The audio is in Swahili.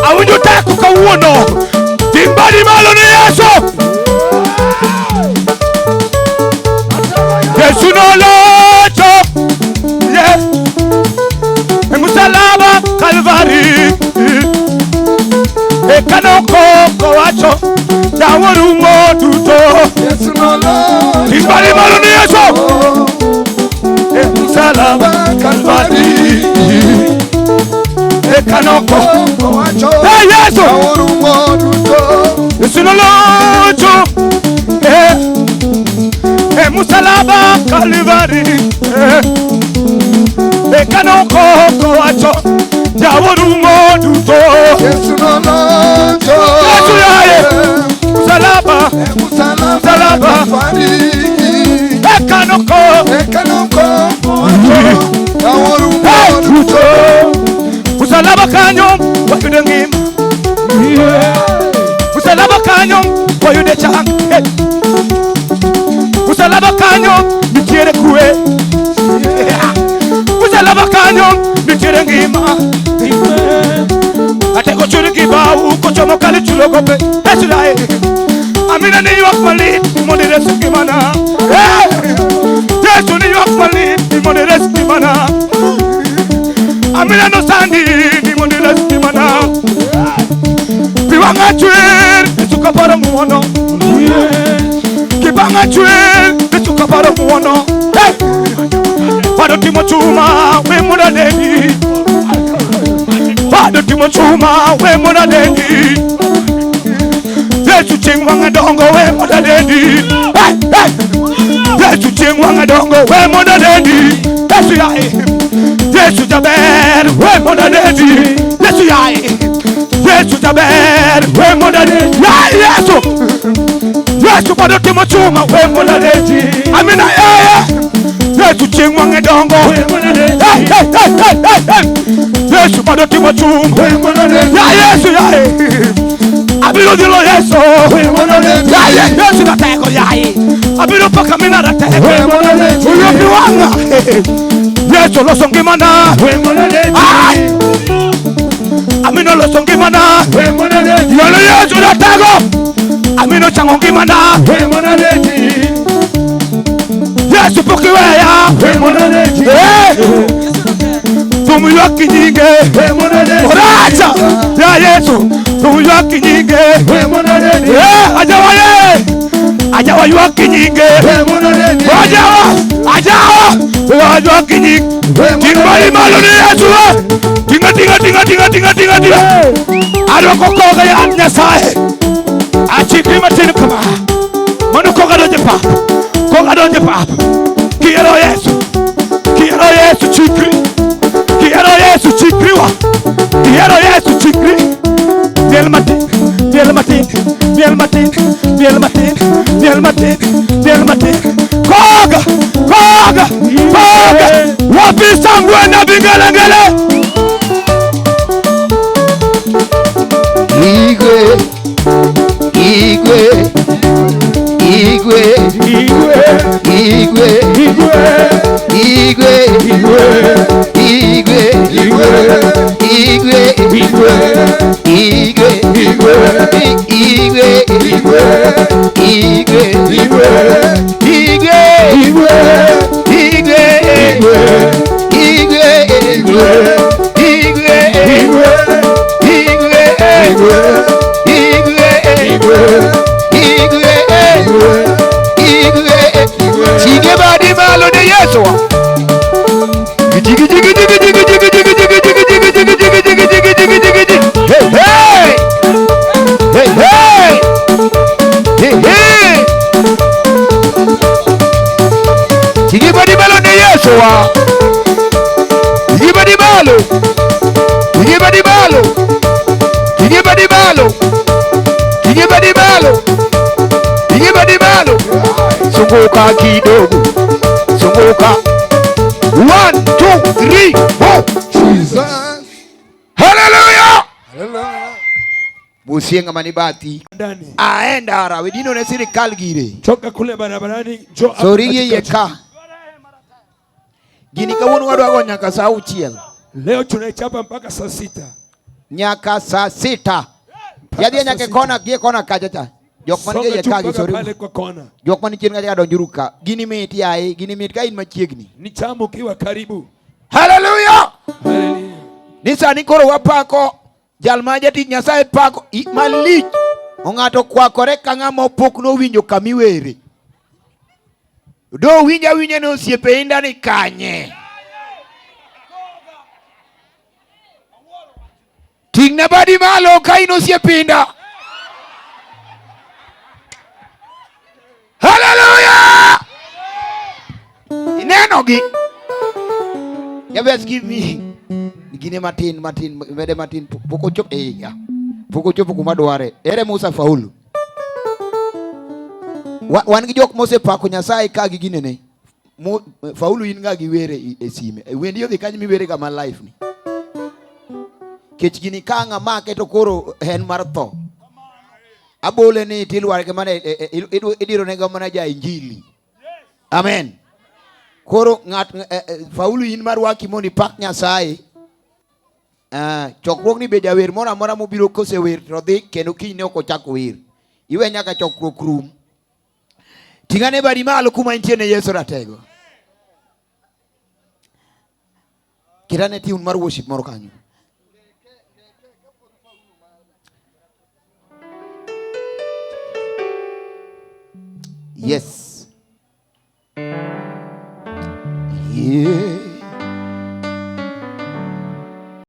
Awinjo teko kawuono. Timbali malo ni Yesu. Yesu nolocho. Yeah. Musalaba Calvary. Ekanoko kowacho. Daworu moduto. Yesu nolocho. Timbali malo ni Yesu. Musalaba Calvary. Ekanoko kowacho. Yesu. Daworu moduto. Yesu nolocho. Musalaba Calvary. Ekanoko kowacho. Daworu moduto. Yesu nolocho. Yesu yaye. Musalaba Calvary. Ekanoko kowacho. Daworu moduto. Musalaba kanyo wayude ngima. Musalaba kanyo wayude chang. Musalaba kanyo nitiere kue. Musalaba kanyo nitiere ngima. Ate kochuri kibau kochomo kali chulo gope. Esulae. Amina ni yok malit modere sikimana. Yesu ni yok malit modere sikimana. Amina no sandi ni modere sikimana. Biwanga chwer esuka para muono. Kibanga chwer esuka para muono. Pado timo chuma we muda dedi. Pado timo chuma we muda dedi. Yesu chingwanga dongo we muda dedi. Yesu chingwanga dongo we muda dedi. Yesu yae. Yesu jaber we muda dedi. Yesu yae. Yesu jaber we muda dedi. Yesu. Yesu pado timo chuma we muda dedi. Amina Yesu chingwanga dongo we muda dedi. Yesu pado timo chuma we muda dedi. Yesu yae. Abiro dilo Yesu. Yesu na teko yae. Abiro paka mina na teko. Uyo biwanga. Yesu lo songi mana. Amino lo songi mana. Yolo Yesu na teko. Amino changongi mana. Yesu pokiwe ya. Tumu yoki nyinge. Oracha. Ya Yesu. Tumu yoki nyinge. Ajawa yoki nyinge. Ajawa yoki nyinge. Timbali malo ni Yesu. Tinga. Ado kokoga ya Nyasaye. Achiki matini kama. Manu koga doje papa. Kiero Yesu chikri. Kiero Yesu chikriwa. Kiero Yesu chikri. Miel matin. Koga. Wapi sangwe na bingalangale. Sige badi malo de Yesu. Sige badi malo de Yesu. Sunguka kidogo. 1, 2, 3, 4. Jesus. Hallelujah. Busienga manibati. Aenda ara wedino na serikali gire. Toka kule barabarani jo. Sori yeka. Gini kawunu wadu wagonya kasau chiel. Leo tunaichapa mpaka saa 6. nyaka saa 6. Yadhi nyaka kona gie kona kacha cha. Jok man ge kagi sori. Jok man chien kacha donjuruka. Gini meti ai, gini meti ka in machiegni. Ni chamo kiwa karibu. Hallelujah. Nisa ni koro wapako. Jalmaja ti Nyasaye pako malich. Ongato kwakore ka ng'ama opokno winjo kamiwere. Do winja no osiepe inda ni kanye. Tingna badi malo ka in osiepinda. Hallelujah. Ineno gi. Just give me. Gine matin mede matin poko chop ya. Poko chop kuma dware. Ere Musa faulu. Wan gi jok mose pako Nyasaye ka gi gine ne. Faulu in ga gi were e sime. Wendi yo dhi kanyo mi were ga ma life ni. Kech gini ka ng'ama keto koro hen mar tho. Abole ni tilwar ke mane idiro ne ga mana ja injili. Amen. Koro ngat faulu in mar waki moni pak Nyasaye. Chokruok ni be jawer mora mora mobiro kose wer to dhi kendo kine ok ochako wer. Iwe nyaka chokruok rum. Tingane bari malo kuma intie ne Yesu ratego. Kirane ti un mar worship moro kanyo. Yes. Yeah.